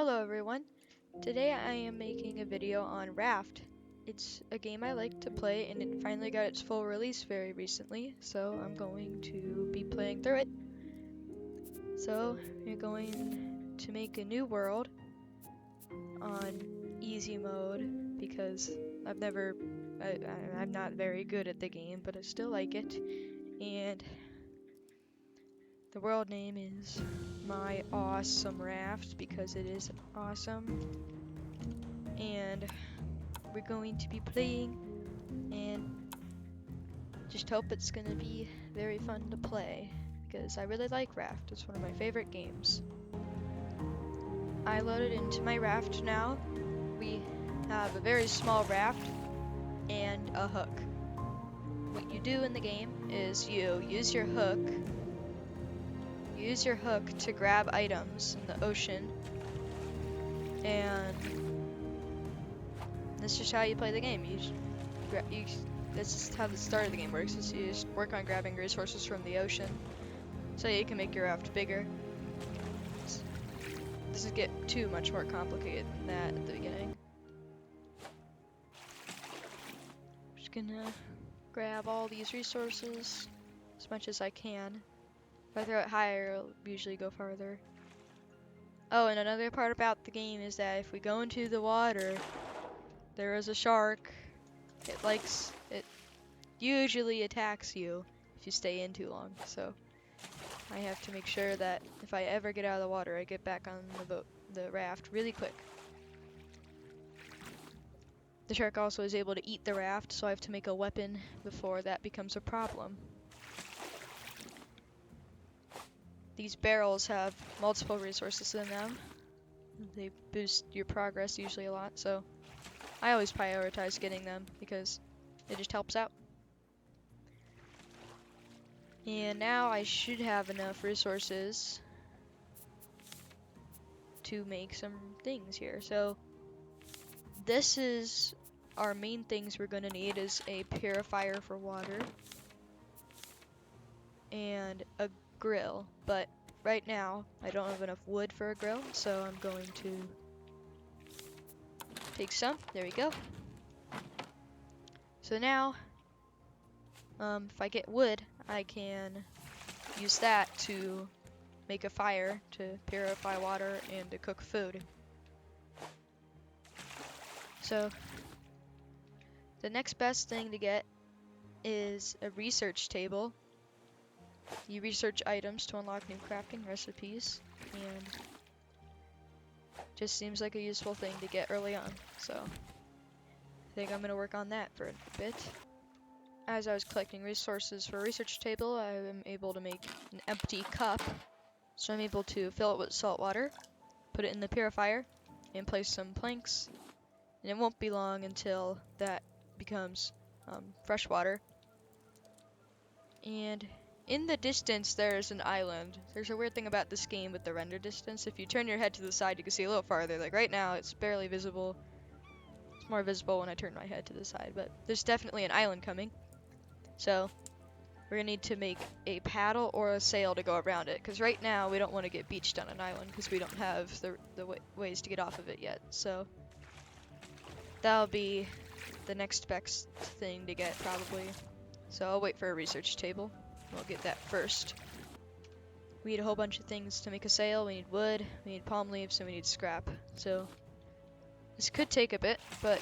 Hello everyone. Today I am making a video on Raft. It's a game I like to play and it finally got its full release very recently, so I'm going to be playing through it. So we're going to make a new world on easy mode because I'm not very good at the game, but I still like it. And the world name is My Awesome Raft because it is awesome. And we're going to be playing and just hope it's gonna be very fun to play because I really like Raft. It's one of my favorite games. I loaded into my raft now. We have a very small raft and a hook. What you do in the game is you use your hook to grab items in the ocean, and this is how you play the game. This is how the start of the game works, is you just work on grabbing resources from the ocean so you can make your raft bigger. This doesn't get too much more complicated than that at the beginning. Just gonna grab all these resources as much as I can. If I throw it higher, it'll usually go farther. Oh, and another part about the game is that if we go into the water, there is a shark. It usually attacks you if you stay in too long, so I have to make sure that if I ever get out of the water, I get back on the raft really quick. The shark also is able to eat the raft, so I have to make a weapon before that becomes a problem. These barrels have multiple resources in them. They boost your progress usually a lot, so I always prioritize getting them because it just helps out. And now I should have enough resources to make some things here. So this is our main things we're gonna need is a purifier for water and a grill, but right now I don't have enough wood for a grill, so I'm going to take some. There we go. So now if I get wood, I can use that to make a fire to purify water and to cook food. So the next best thing to get is a research table. You research items to unlock new crafting recipes, and just seems like a useful thing to get early on. So I think I'm gonna work on that for a bit. As I was collecting resources for a research table, I am able to make an empty cup. So I'm able to fill it with salt water, put it in the purifier, and place some planks. And it won't be long until that becomes fresh water. And in the distance, there's an island. There's a weird thing about this game with the render distance. If you turn your head to the side, you can see a little farther. Like right now, it's barely visible. It's more visible when I turn my head to the side, but there's definitely an island coming. So we're gonna need to make a paddle or a sail to go around it, because right now we don't want to get beached on an island because we don't have the ways to get off of it yet. So that'll be the next best thing to get probably. So I'll wait for a research table. We'll get that first. We need a whole bunch of things to make a sail. We need wood, we need palm leaves, and we need scrap. So this could take a bit, but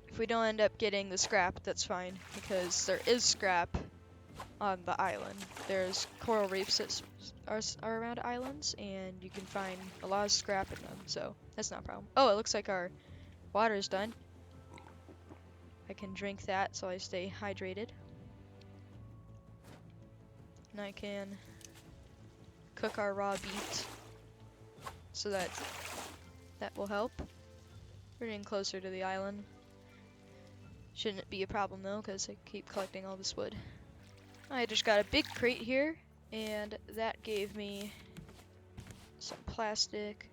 if we don't end up getting the scrap, that's fine, because there is scrap on the island. There's coral reefs that are around islands, and you can find a lot of scrap in them, so that's not a problem. Oh, it looks like our water is done. I can drink that so I stay hydrated. And I can cook our raw beet so that will help. We're getting closer to the island. Shouldn't be a problem though, because I keep collecting all this wood. I just got a big crate here, and that gave me some plastic.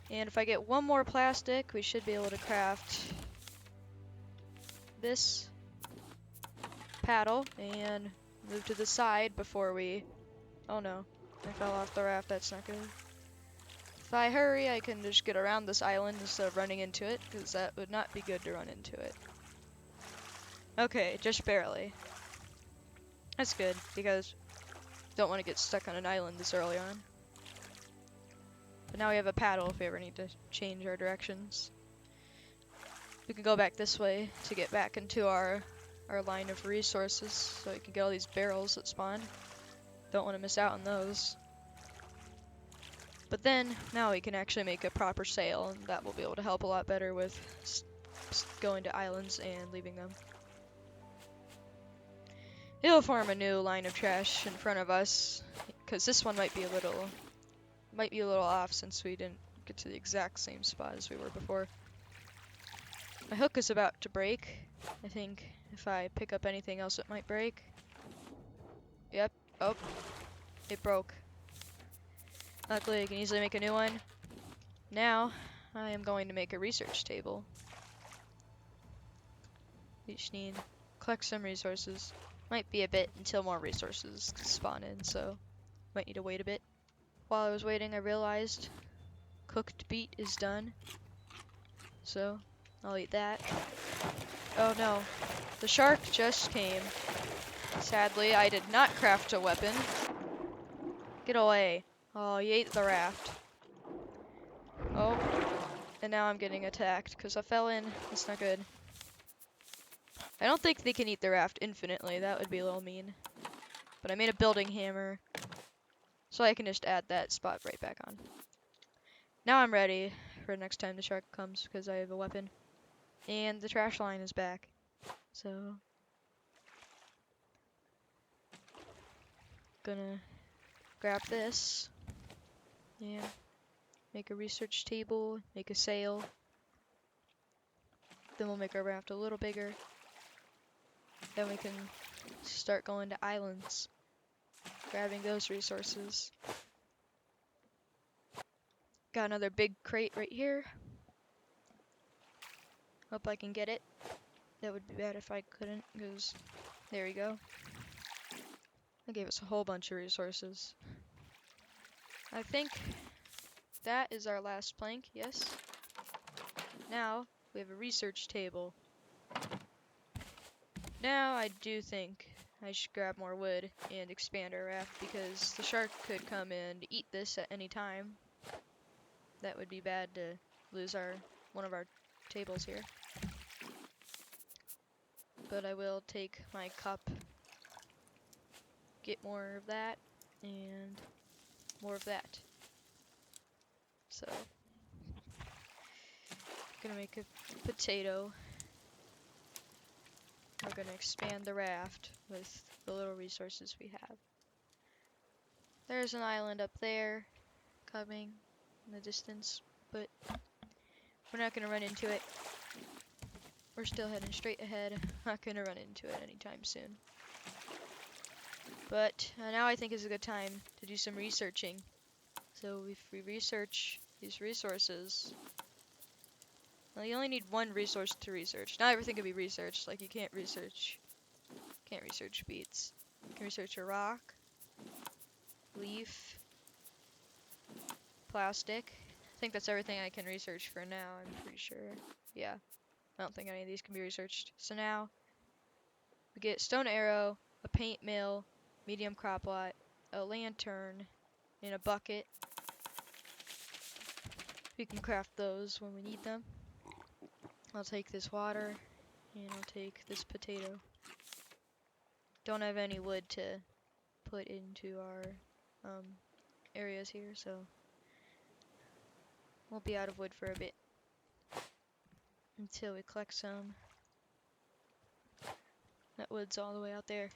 And if I get one more plastic, we should be able to craft this paddle and move to the side before we... Oh no, I fell off the raft, that's not good. If I hurry, I can just get around this island instead of running into it, because that would not be good to run into it. Okay, just barely. That's good, because don't want to get stuck on an island this early on. But now we have a paddle if we ever need to change our directions. We can go back this way to get back into our line of resources, so we can get all these barrels that spawn. Don't want to miss out on those. But then, now we can actually make a proper sail, and that will be able to help a lot better with going to islands and leaving them. It'll form a new line of trash in front of us, because this one might be a little off since we didn't get to the exact same spot as we were before. My hook is about to break. I think if I pick up anything else it might break. Yep. Oh, it broke. Luckily I can easily make a new one. Now I am going to make a research table. We just need to collect some resources. Might be a bit until more resources spawn in, so might need to wait a bit. While I was waiting, I realized cooked beet is done, so I'll eat that. Oh no, the shark just came. Sadly, I did not craft a weapon. Get away. Oh, you ate the raft. Oh, and now I'm getting attacked because I fell in. That's not good. I don't think they can eat the raft infinitely. That would be a little mean. But I made a building hammer, so I can just add that spot right back on. Now I'm ready for next time the shark comes because I have a weapon. And the trash line is back. So, gonna grab this. Yeah. Make a research table, make a sail. Then we'll make our raft a little bigger. Then we can start going to islands, grabbing those resources. Got another big crate right here. Hope I can get it. That would be bad if I couldn't, because there we go. That gave us a whole bunch of resources. I think that is our last plank, yes. Now we have a research table. Now I do think I should grab more wood and expand our raft because the shark could come and eat this at any time. That would be bad to lose one of our tables here. But I will take my cup, get more of that, and more of that. So, gonna make a potato. We're gonna expand the raft with the little resources we have. There's an island up there coming in the distance, but we're not gonna run into it. We're still heading straight ahead. Not gonna run into it anytime soon. But now I think is a good time to do some researching. So if we research these resources, well, you only need one resource to research. Not everything can be researched. Like you can't research beets. You can research a rock, leaf, plastic. I think that's everything I can research for now. I'm pretty sure. Yeah. I don't think any of these can be researched. So now, we get stone arrow, a paint mill, medium crop lot, a lantern, and a bucket. We can craft those when we need them. I'll take this water, and I'll take this potato. Don't have any wood to put into our areas here, so we'll be out of wood for a bit. Until we collect some. That wood's all the way out there.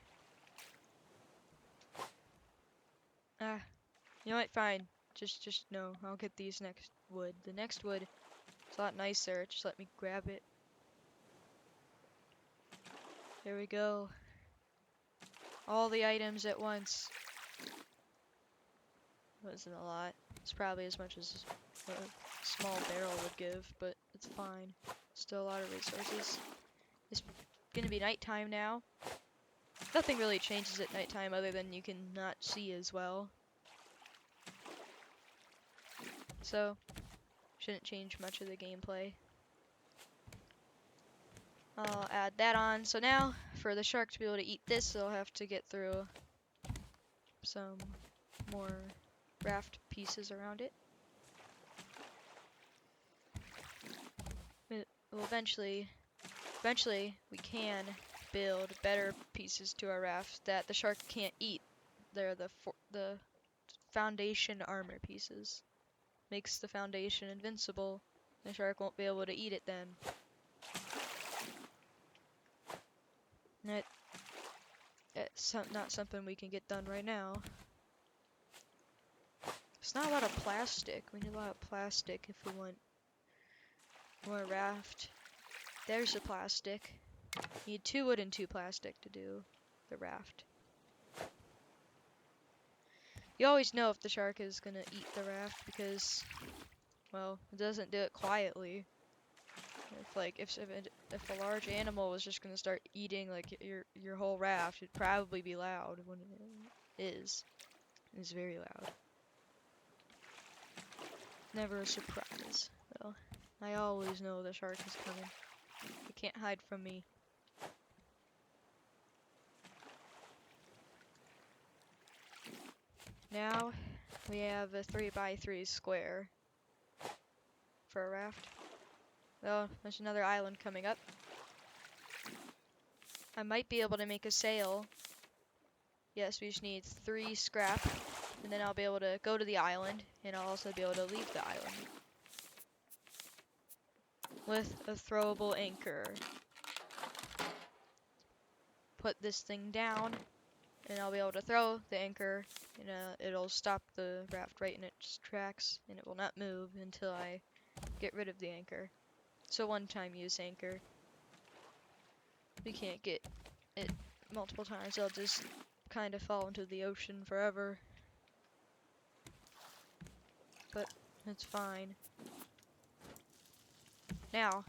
Ah, you know what? Fine. Just no. I'll get these next wood. The next wood is a lot nicer. Just let me grab it. There we go. All the items at once. Wasn't a lot. It's probably as much as a small barrel would give, but it's fine. Still a lot of resources. It's gonna be nighttime now. Nothing really changes at nighttime other than you can not see as well. so shouldn't change much of the gameplay. I'll add that on. So now, for the shark to be able to eat this, they'll have to get through some more raft pieces around it. Well, eventually we can build better pieces to our raft that the shark can't eat. They're the foundation armor pieces. Makes the foundation invincible. The shark won't be able to eat it then. It's not something we can get done right now. There's not a lot of plastic. We need a lot of plastic if we want more raft. There's the plastic. Need 2 wood and 2 plastic to do the raft. You always know if the shark is gonna eat the raft because, well, it doesn't do it quietly. If a large animal was just gonna start eating like your whole raft, it'd probably be loud when it is. It's very loud. Never a surprise, though. I always know the shark is coming. It can't hide from me. Now we have a 3x3 square for a raft. Oh, there's another island coming up. I might be able to make a sail. Yes, we just need 3 scrap, and then I'll be able to go to the island, and I'll also be able to leave the island with a throwable anchor. Put this thing down, and I'll be able to throw the anchor, and it'll stop the raft right in its tracks, and it will not move until I get rid of the anchor. It's a one-time use anchor. We can't get it multiple times. It'll just kind of fall into the ocean forever. But it's fine. Now,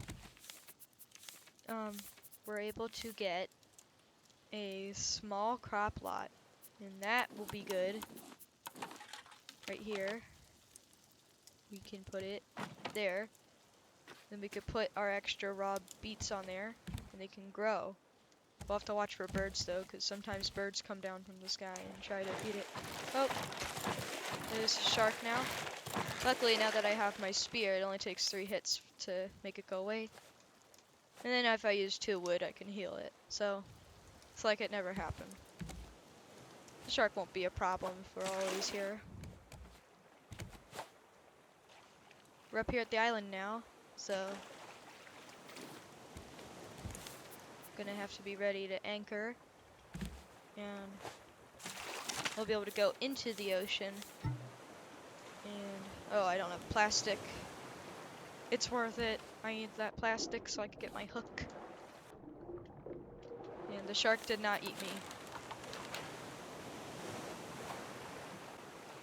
we're able to get a small crop lot, and that will be good. Right here. We can put it there. Then we could put our extra raw beets on there, and they can grow. We'll have to watch for birds though, because sometimes birds come down from the sky and try to eat it. Oh, there's a shark now. Luckily, now that I have my spear, it only takes 3 hits to make it go away. And then if I use 2 wood, I can heal it. So, it's like it never happened. The shark won't be a problem if we're always here. We're up here at the island now, so gonna have to be ready to anchor, and we'll be able to go into the ocean. And oh, I don't have plastic. It's worth it. I need that plastic so I can get my hook. And the shark did not eat me.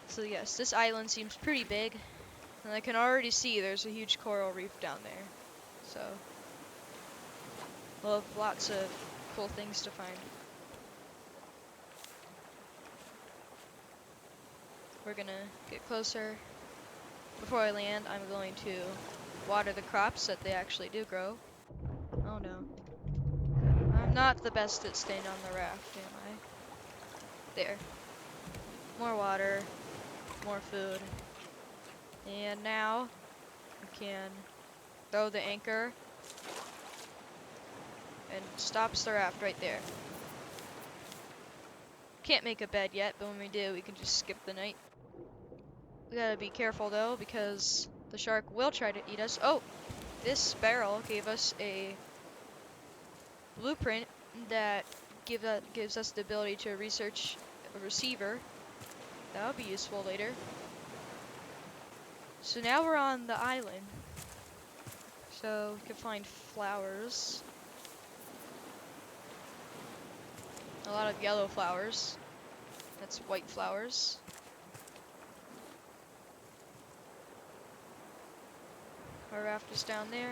So yes, this island seems pretty big, and I can already see there's a huge coral reef down there. So we'll have lots of cool things to find. We're gonna get closer. Before I land, I'm going to water the crops so that they actually do grow. Oh no. I'm not the best at staying on the raft, am I? There. More water, more food. And now we can throw the anchor and stops the raft right there. Can't make a bed yet, but when we do, we can just skip the night. We gotta be careful though, because the shark will try to eat us. Oh, this barrel gave us a blueprint that gives us the ability to research a receiver. That'll be useful later. So now we're on the island. So we can find flowers. A lot of yellow flowers. That's white flowers. Our raft is down there.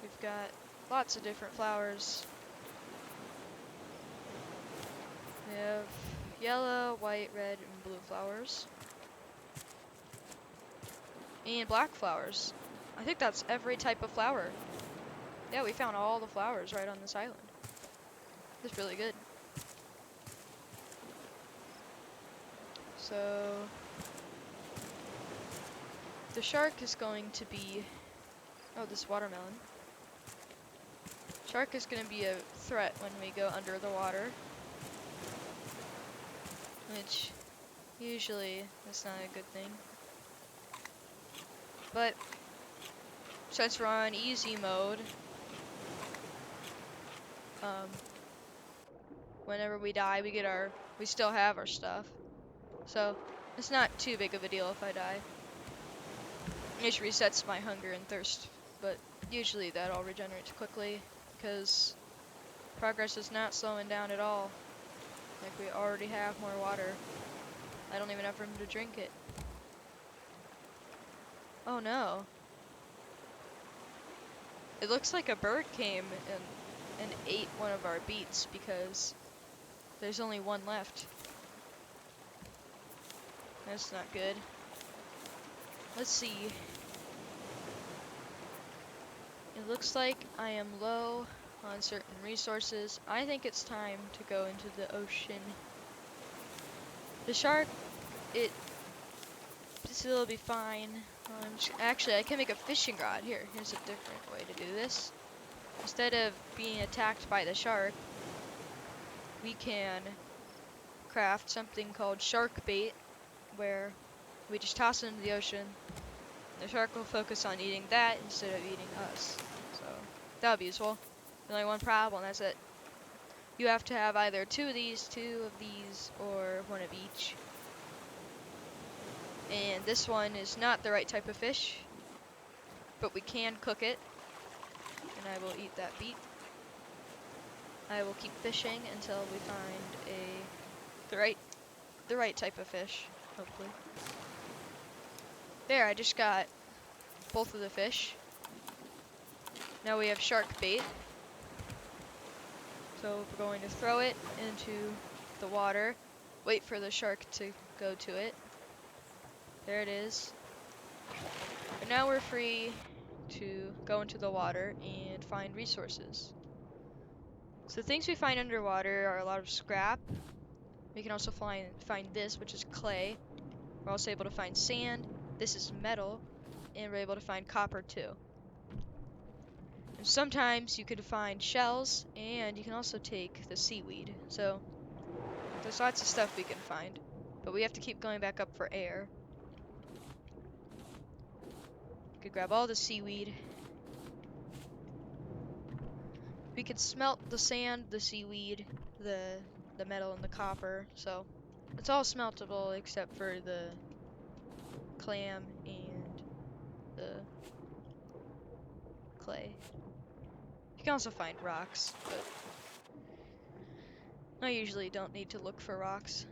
We've got lots of different flowers. We have yellow, white, red, and blue flowers. And black flowers. I think that's every type of flower. Yeah, we found all the flowers right on this island. That's really good. So the shark is going to be, oh, this watermelon. Shark is going to be a threat when we go under the water, which usually is not a good thing. But since we're on easy mode, whenever we die, we still have our stuff. So it's not too big of a deal if I die. It just resets my hunger and thirst, but usually that all regenerates quickly because progress is not slowing down at all. Like, we already have more water. I don't even have room to drink it. Oh no. It looks like a bird came and ate one of our beets because there's only one left. That's not good. Let's see. It looks like I am low on certain resources. I think it's time to go into the ocean. The shark, this will be fine. Actually, I can make a fishing rod. Here's a different way to do this. Instead of being attacked by the shark, we can craft something called shark bait, where we just toss it into the ocean. The shark will focus on eating that instead of eating us. So that would be useful. There's only one problem, that's it. You have to have either two of these, or one of each. And this one is not the right type of fish, but we can cook it. And I will eat that beet. I will keep fishing until we find the right type of fish, hopefully. There, I just got both of the fish. Now we have shark bait. So we're going to throw it into the water, wait for the shark to go to it. There it is. And now we're free to go into the water and find resources. So things we find underwater are a lot of scrap. We can also find this, which is clay. We're also able to find sand. This is metal. And we're able to find copper too. And sometimes you could find shells, and you can also take the seaweed. So there's lots of stuff we can find, but we have to keep going back up for air. You could grab all the seaweed. We could smelt the sand, the seaweed, the metal, and the copper. So it's all smeltable except for the clam and the clay. You can also find rocks, but I usually don't need to look for rocks.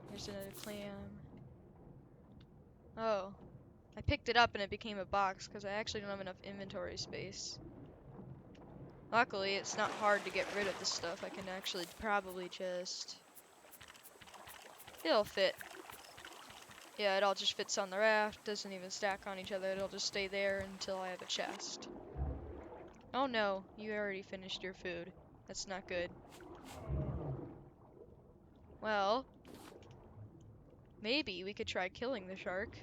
There's another clam. Oh, I picked it up and it became a box because I actually don't have enough inventory space. Luckily, it's not hard to get rid of this stuff. I can actually probably just... It'll fit. Yeah, it all just fits on the raft. Doesn't even stack on each other. It'll just stay there until I have a chest. Oh no, you already finished your food. That's not good. Well, maybe we could try killing the shark.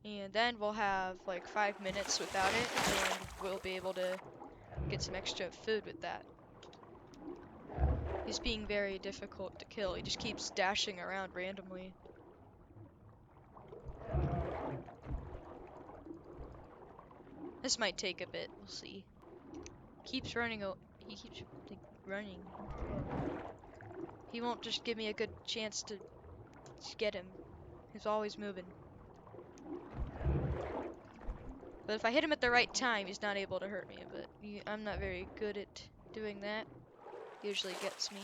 And then we'll have like 5 minutes without it, and we'll be able to get some extra food with that. He's being very difficult to kill. He just keeps dashing around randomly. This might take a bit, we'll see. Keeps running, he keeps like, running. He won't just give me a good chance to get him. He's always moving. But if I hit him at the right time, he's not able to hurt me, but I'm not very good at doing that. Usually gets me.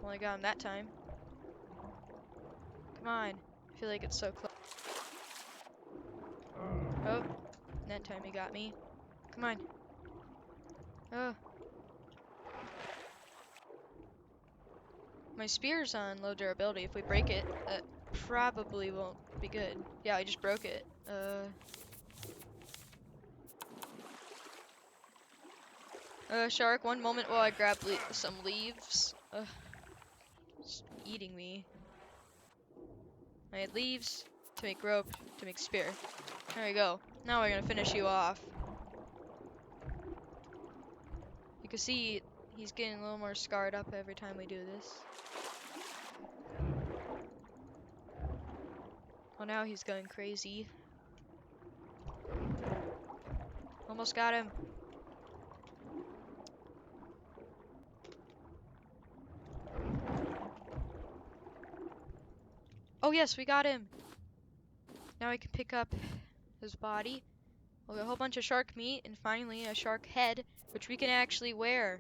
Well, I got him that time. Come on. I feel like it's so close. Oh, that time he got me. Come on. Oh. My spear's on low durability. If we break it, that probably won't be good. Yeah, I just broke it. Shark, one moment while I grab some leaves. It's eating me. I had leaves to make rope, to make spear. There we go. Now we're gonna finish you off. You can see he's getting a little more scarred up every time we do this. Oh, now he's going crazy. Almost got him. Oh yes, we got him. Now I can pick up his body. We'll get a whole bunch of shark meat and finally a shark head, which we can actually wear.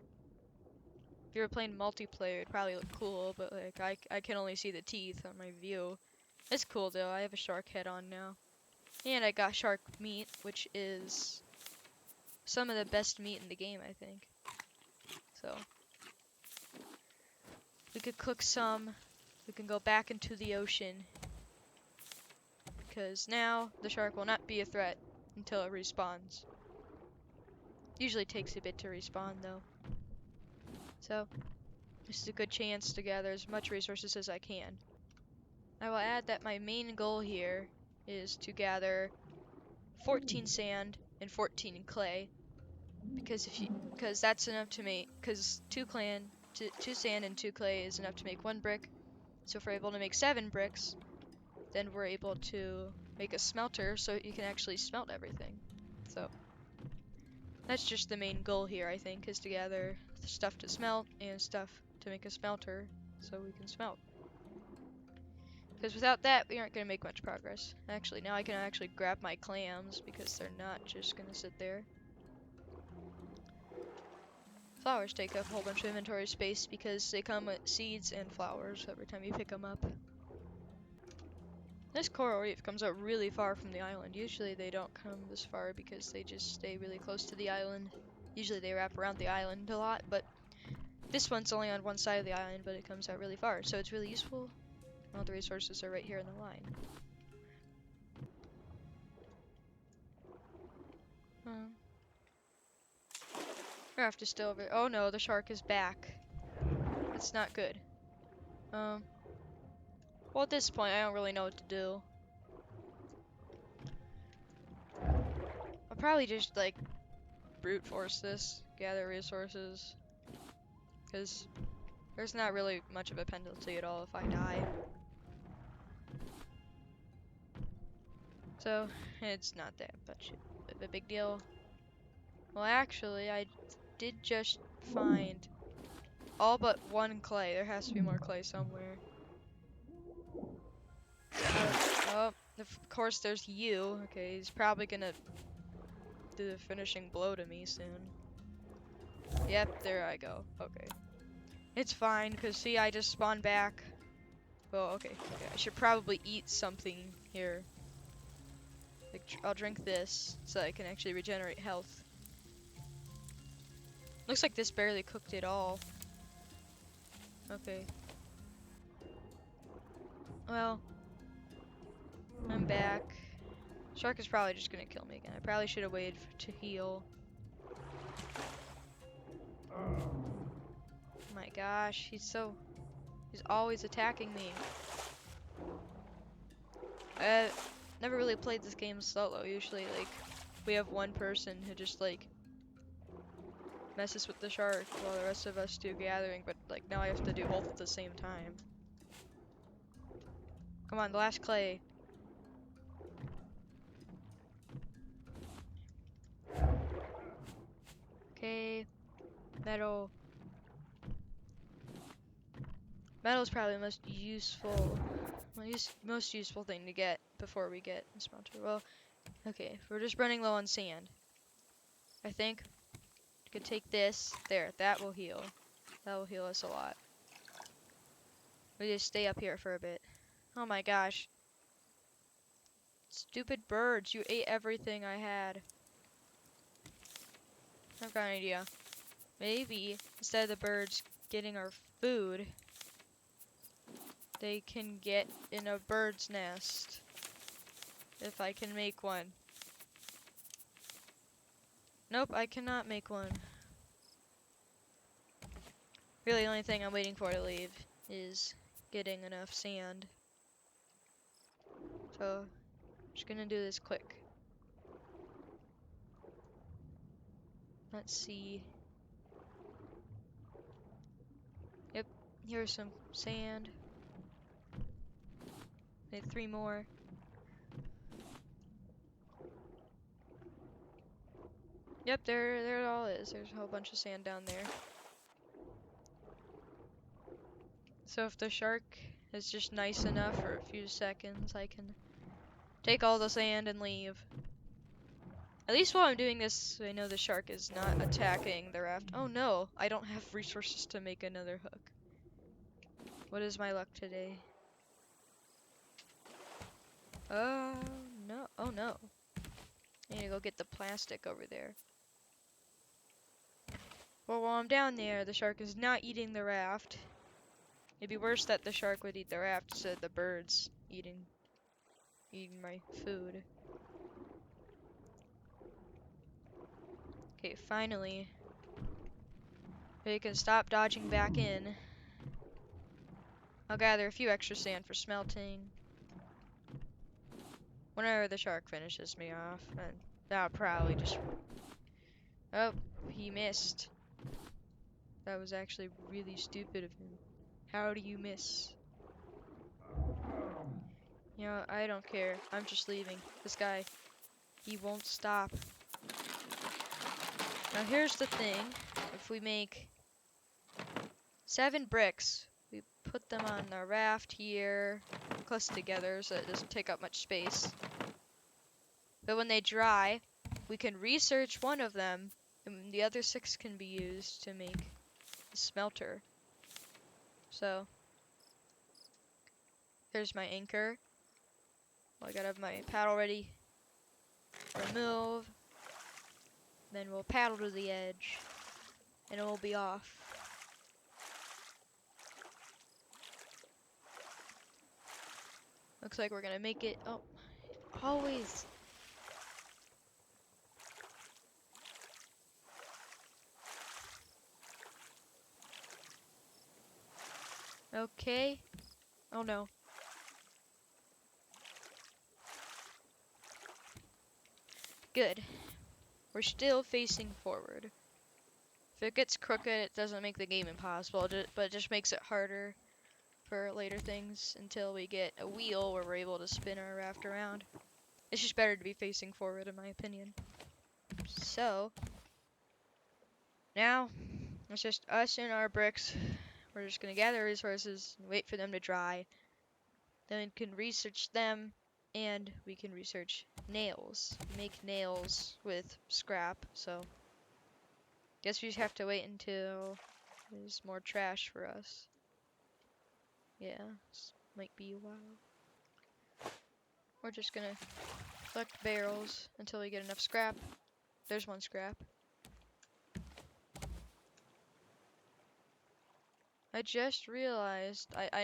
If you were playing multiplayer, it'd probably look cool, but like I can only see the teeth on my view. It's cool though. I have a shark head on now. And I got shark meat, which is some of the best meat in the game, I think. So we could cook some. We can go back into the ocean. Because now the shark will not be a threat until it respawns. Usually takes a bit to respawn though. So this is a good chance to gather as much resources as I can. I will add that my main goal here is to gather 14 sand and 14 clay. Because that's enough to make, because two sand and 2 clay is enough to make 1 brick. So if we're able to make 7 bricks, then we're able to make a smelter so you can actually smelt everything. So that's just the main goal here, I think, is to gather stuff to smelt and stuff to make a smelter so we can smelt. Because without that, we aren't going to make much progress. Actually, now I can actually grab my clams because they're not just going to sit there. Flowers take up a whole bunch of inventory space because they come with seeds and flowers every time you pick them up. This coral reef comes out really far from the island. Usually they don't come this far because they just stay really close to the island. Usually they wrap around the island a lot, but this one's only on one side of the island, but it comes out really far, so it's really useful. All the resources are right here in the line. Raft is still over. Oh no, the shark is back. It's not good. Well, at this point, I don't really know what to do. I'll probably just, like, brute force this, gather resources, because there's not really much of a penalty at all if I die. So, it's not that much of a big deal. Well, actually, I did just find all but 1 clay. There has to be more clay somewhere. Oh, of course there's you. Okay, he's probably gonna do the finishing blow to me soon. Yep, there I go. Okay. It's fine, because see, I just spawned back. Well, okay. I should probably eat something here. Like, I'll drink this, so I can actually regenerate health. Looks like this barely cooked at all. Okay. Well, I'm back. Shark is probably just gonna kill me again. I probably should have waited to heal. Oh my gosh, he's always attacking me. Never really played this game solo. Usually, like, we have one person who just, like, messes with the shark while the rest of us do gathering, but, like, now I have to do both at the same time. Come on, the last clay. Okay, metal. Metal is probably the most useful thing to get before we get a smelter. Well, okay, we're just running low on sand. I think we could take this. There, that will heal. That will heal us a lot. We just stay up here for a bit. Oh my gosh. Stupid birds, you ate everything I had. I've got an idea. Maybe instead of the birds getting our food, they can get in a bird's nest. If I can make one. Nope, I cannot make one. Really, the only thing I'm waiting for to leave is getting enough sand. So, I'm just gonna do this quick. Let's see. Yep, here's some sand. Need 3 more. Yep, there it all is. There's a whole bunch of sand down there. So if the shark is just nice enough for a few seconds, I can take all the sand and leave. At least while I'm doing this, I know the shark is not attacking the raft. Oh no, I don't have resources to make another hook. What is my luck today? Oh no, oh no. I need to go get the plastic over there. Well, while I'm down there, the shark is not eating the raft. It'd be worse that the shark would eat the raft instead of the birds eating my food. Okay, finally. We can stop dodging back in. I'll gather a few extra sand for smelting. Whenever the shark finishes me off, and that'll probably just... Oh, he missed. That was actually really stupid of him. How do you miss? You know, I don't care. I'm just leaving. This guy, he won't stop. Now here's the thing. If we make 7 bricks, we put them on the raft here, close together so it doesn't take up much space. But when they dry, we can research one of them, and the other 6 can be used to make a smelter. So, there's my anchor. Well, I gotta have my paddle ready. Remove. Then we'll paddle to the edge, and it will be off. Looks like we're gonna make it. Oh, always. Okay. Oh no. Good. We're still facing forward. If it gets crooked, it doesn't make the game impossible, but it just makes it harder for later things until we get a wheel where we're able to spin our raft around. It's just better to be facing forward, in my opinion. So, now, it's just us and our bricks. We're just gonna gather resources and wait for them to dry. Then we can research them, and we can research nails. Make nails with scrap, so guess we just have to wait until there's more trash for us. Yeah, this might be a while. We're just gonna collect barrels until we get enough scrap. There's 1 scrap. I just realized I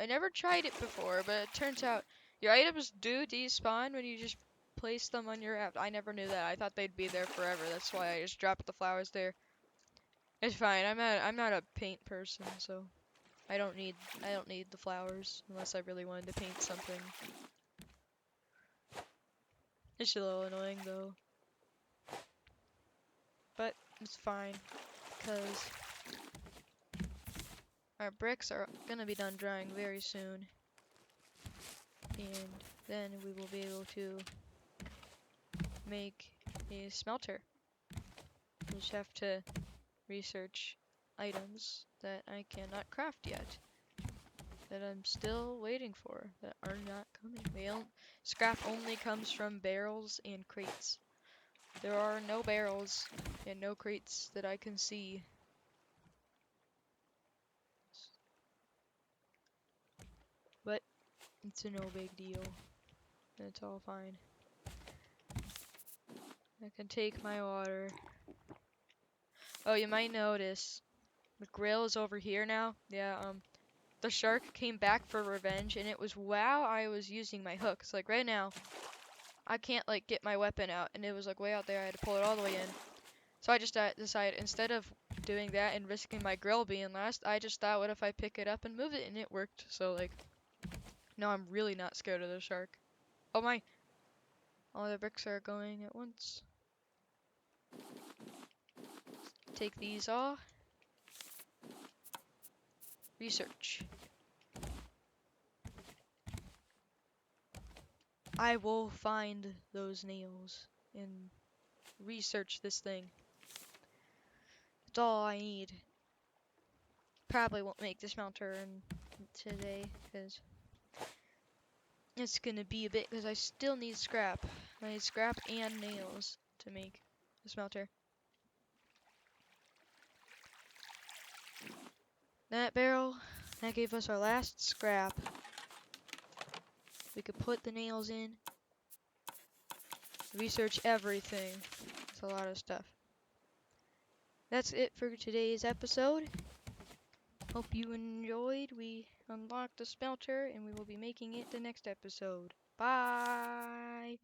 never tried it before, but it turns out your items do despawn when you just place them on your raft. I never knew that. I thought they'd be there forever. That's why I just dropped the flowers there. It's fine. I'm not a paint person, so I don't need the flowers unless I really wanted to paint something. It's a little annoying though. But it's fine because our bricks are gonna be done drying very soon. And then we will be able to make a smelter. We just have to research items that I cannot craft yet. That I'm still waiting for, that are not coming. Scrap only comes from barrels and crates. There are no barrels and no crates that I can see. But it's a no big deal. It's all fine. I can take my water. Oh, you might notice the grill is over here now. Yeah, the shark came back for revenge, and it was while I was using my hooks. Like right now, I can't like get my weapon out, and it was like way out there. I had to pull it all the way in. So I just decided instead of doing that and risking my grill being lost, I just thought, what if I pick it up and move it, and it worked. So like, no, I'm really not scared of the shark. Oh my! All the bricks are going at once. Take these off. Research. I will find those nails and research this thing. That's all I need. Probably won't make this smelter today because it's gonna be a bit because I still need scrap. I need scrap and nails to make the smelter. That barrel, that gave us our last scrap. We could put the nails in. Research everything. It's a lot of stuff. That's it for today's episode. Hope you enjoyed. We unlocked the smelter and we will be making it the next episode. Bye!